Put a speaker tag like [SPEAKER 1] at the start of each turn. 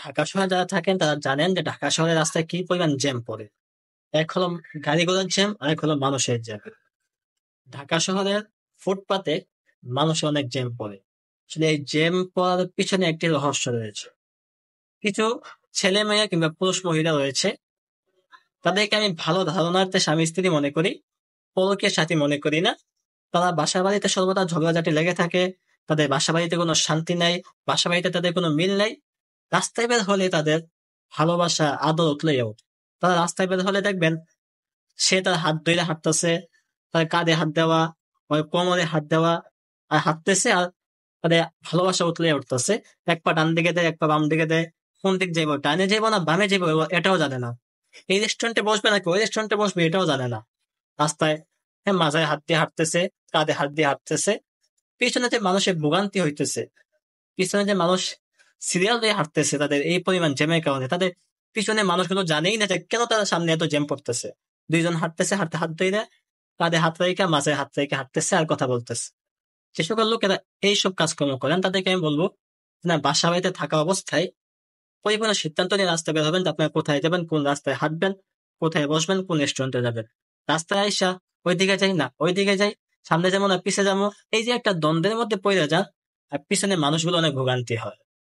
[SPEAKER 1] ঢাকা শহরে যারা থাকেন তারা জানেন যে ঢাকা শহরের রাস্তায় কি পরিমাণ জ্যাম পড়ে। এক হলো গাড়ি ঘোড়ার জ্যাম, আর এক হলো মানুষের জ্যাম। ঢাকা শহরের ফুটপাতে মানুষের অনেক জ্যাম পড়ে। আসলে এই জ্যাম পড়ার পিছনে একটি রহস্য রয়েছে। কিছু ছেলে মেয়ে কিংবা পুরুষ মহিলা রয়েছে, তাদেরকে আমি ভালো ধারণার্থে স্বামী স্ত্রী মনে করি, পরকীয়ার সাথী মনে করি না। তারা বাসা বাড়িতে সর্বদা ঝগড়াঝাটি লেগে থাকে, তাদের বাসা বাড়িতে কোনো শান্তি নাই, বাসা বাড়িতে তাদের কোনো মিল নাই। রাস্তায় বের হলে তাদের ভালোবাসা আদর উতলে ওঠে। তারা রাস্তায় বের হলে দেখবেন সে তার হাত ধরে হাঁটতেছে, তার কাঁধে হাত দেওয়া, ওর কোমরে হাত দেওয়া, আর হাঁটতেছে, আর তাদের ভালোবাসা উতলে উঠতেছে। এক পা ডান দিকে দেয়, এক পা বাম দিকে দেয়। কোন দিক যাইবো, ডানে যাইবো না বামে যাইবো এটাও জানে না। এই রেস্টুরেন্টে বসবে নাকি ওই রেস্টুরেন্টে বসবে এটাও জানে না। রাস্তায় মাথায় হাত দিয়ে হাঁটতেছে, কাঁধে হাত দিয়ে হাঁটতেছে। পিছনে যে মানুষের ভোগান্তি হইতেছে, পিছনে যে মানুষ সিরিয়াল দিয়ে হাঁটতেছে তাদের এই পরিমাণ জ্যামের কারণে, তাদের পিছনে মানুষগুলো জানেই না যে কেন তারা সামনে এত জ্যাম পড়তেছে। দুইজন হাঁটতেছে, হাঁটতে হাত ধরে, কাঁধে হাত রেখে মাঝে হাত রেখে হাঁটতেছে আর কথা বলতেছে। যে সকল লোকেরা এইসব কাজকর্ম করেন তাদেরকে আমি বলবো, না, বাসা বাড়িতে থাকা অবস্থায় পরিপূর্ণ সিদ্ধান্ত নিয়ে রাস্তায় বের হবেন যে আপনারা কোথায় যাবেন, কোন রাস্তায় হাঁটবেন, কোথায় বসবেন, কোন রেস্টুরেন্টে যাবেন। রাস্তায় আইসা ওইদিকে যাই না ওইদিকে যাই, সামনে যেমন আর পিছে যাবো, এই যে একটা দ্বন্দ্বের মধ্যে পড়ে যান, আর পিছনে মানুষগুলো অনেক ভোগান্তি হয়।